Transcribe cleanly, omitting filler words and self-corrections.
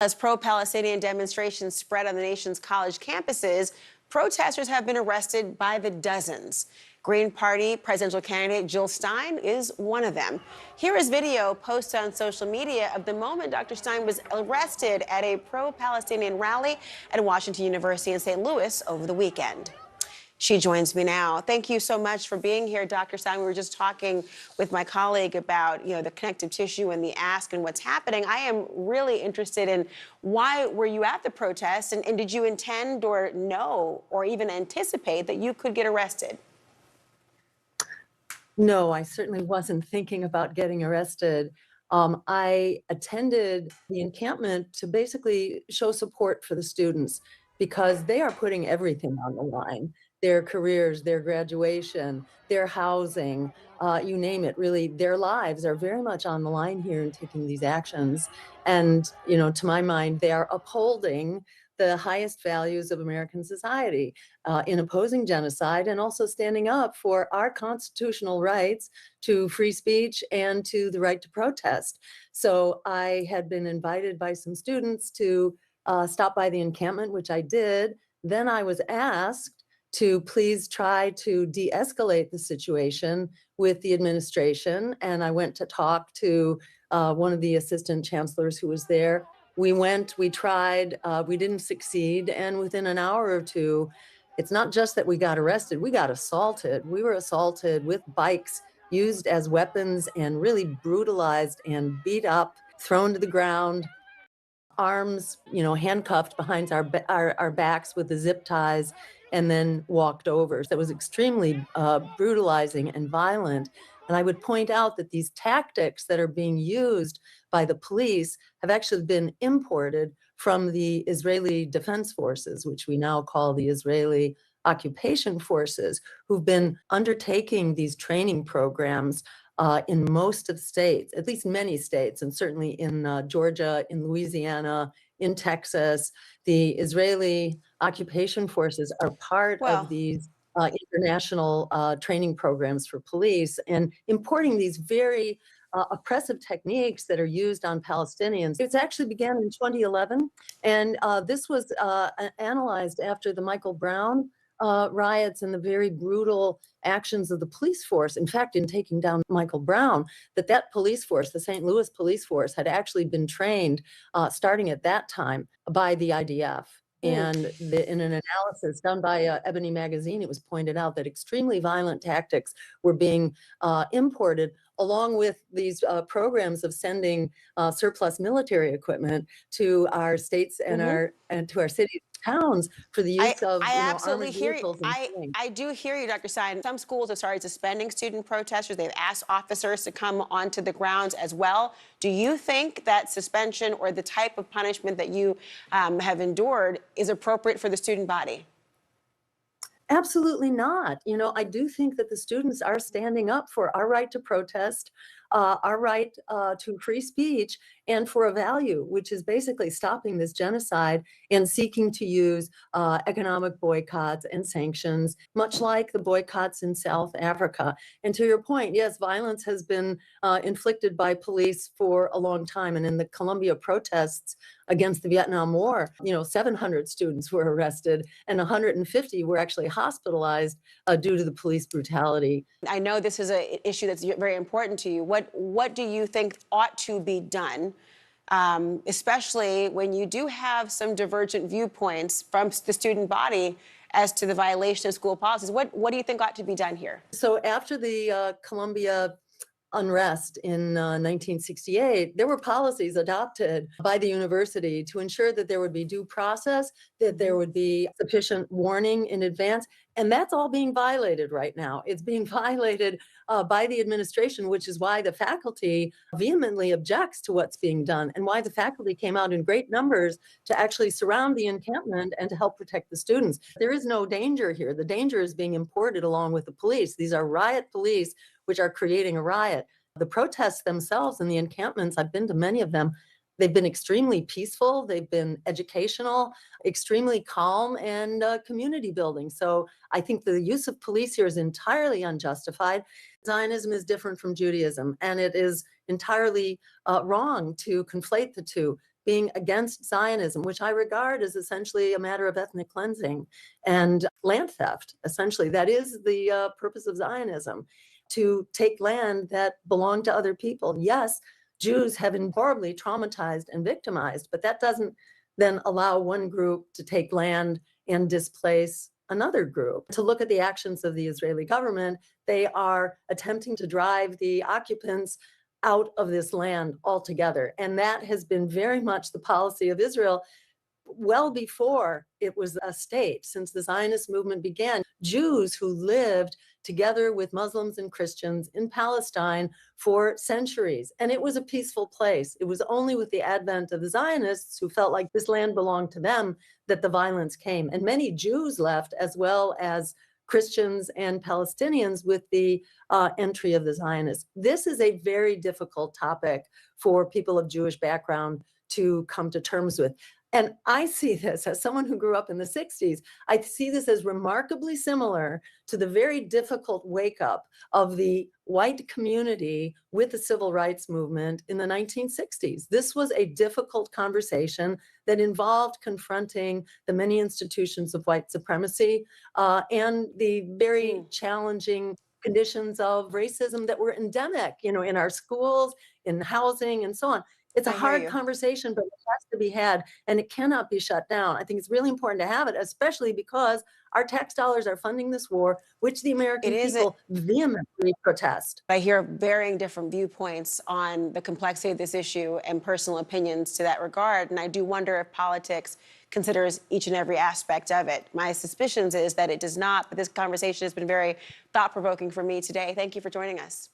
As pro-Palestinian demonstrations spread on the nation's college campuses, protesters have been arrested by the dozens. Green Party presidential candidate Jill Stein is one of them. Here is video posted on social media of the moment Dr. Stein was arrested at a pro-Palestinian rally at Washington University in St. Louis over the weekend. She joins me now. Thank you so much for being here, Dr. Stein. We were just talking with my colleague about, the connective tissue and the ask and what's happening. I am really interested in why were you at the protest, and did you intend or know or even anticipate that you could get arrested? No, I certainly wasn't thinking about getting arrested. I attended the encampment to basically show support for the students because they are putting everything on the line. Their careers, their graduation, their housing, you name it, really, their lives are very much on the line here in taking these actions. And, to my mind, they are upholding the highest values of American society in opposing genocide and also standing up for our constitutional rights to free speech and to the right to protest. So I had been invited by some students to stop by the encampment, which I did. Then I was asked to please try to de-escalate the situation with the administration. And I went to talk to one of the assistant chancellors who was there. We tried, we didn't succeed. And within an hour or two, it's not just that we got arrested, we got assaulted. We were assaulted with bikes used as weapons and really brutalized and beat up, thrown to the ground, arms, handcuffed behind our backs with the zip ties, and then walked over. So it was extremely brutalizing and violent. And I would point out that these tactics that are being used by the police have actually been imported from the Israeli Defense Forces, which we now call the Israeli Occupation Forces, who've been undertaking these training programs in most of the states, at least many states, and certainly in Georgia, in Louisiana, in Texas. The Israeli Occupation Forces are part of these international training programs for police, and importing these very oppressive techniques that are used on Palestinians. It actually began in 2011, and this was analyzed after the Michael Brown riots and the very brutal actions of the police force. In fact, in taking down Michael Brown, that police force, the St. Louis police force, had actually been trained starting at that time by the IDF. And in an analysis done by Ebony Magazine, it was pointed out that extremely violent tactics were being imported along with these programs of sending surplus military equipment to our states and to our cities, towns for the use of I absolutely armored hear you. vehicles and things. I do hear you, Dr. Stein. Some schools have started suspending student protesters. They've asked officers to come onto the grounds as well. Do you think that suspension or the type of punishment that you have endured is appropriate for the student body? Absolutely not. I do think that the students are standing up for our right to protest, our right to free speech, and for a value, which is basically stopping this genocide and seeking to use economic boycotts and sanctions, much like the boycotts in South Africa. And to your point, yes, violence has been inflicted by police for a long time. And in the Colombia protests against the Vietnam War, 700 students were arrested and 150 were actually hospitalized due to the police brutality. I know this is an issue that's very important to you. What do you think ought to be done, especially when you do have some divergent viewpoints from the student body as to the violation of school policies? What do you think ought to be done here? So after the Colombia unrest in 1968, there were policies adopted by the university to ensure that there would be due process, that there would be sufficient warning in advance. And that's all being violated right now. It's being violated by the administration, which is why the faculty vehemently objects to what's being done and why the faculty came out in great numbers to actually surround the encampment and to help protect the students. There is no danger here. The danger is being imported along with the police. These are riot police which are creating a riot. The protests themselves and the encampments, I've been to many of them, they've been extremely peaceful, they've been educational, extremely calm, and community building. So I think the use of police here is entirely unjustified. Zionism is different from Judaism, and it is entirely wrong to conflate the two. being against Zionism, which I regard as essentially a matter of ethnic cleansing and land theft. Essentially, that is the purpose of Zionism, to take land that belonged to other people. Yes, Jews have been horribly traumatized and victimized, but that doesn't then allow one group to take land and displace another group. To look at the actions of the Israeli government, they are attempting to drive the occupants out of this land altogether. And that has been very much the policy of Israel well before it was a state. Since the Zionist movement began, Jews who lived together with Muslims and Christians in Palestine for centuries. And it was a peaceful place. It was only with the advent of the Zionists, who felt like this land belonged to them, that the violence came. And many Jews left, as well as Christians and Palestinians, with the entry of the Zionists. This is a very difficult topic for people of Jewish background to come to terms with. And I see this as someone who grew up in the 60s. I see this as remarkably similar to the very difficult wake up of the white community with the civil rights movement in the 1960s. This was a difficult conversation that involved confronting the many institutions of white supremacy and the very challenging conditions of racism that were endemic, in our schools, in housing, and so on. It's a hard conversation, but it has to be had, and it cannot be shut down. I think it's really important to have it, especially because our tax dollars are funding this war, which the American people vehemently protest. I hear varying different viewpoints on the complexity of this issue and personal opinions to that regard, and I do wonder if politics considers each and every aspect of it. My suspicions is that it does not, but this conversation has been very thought-provoking for me today. Thank you for joining us.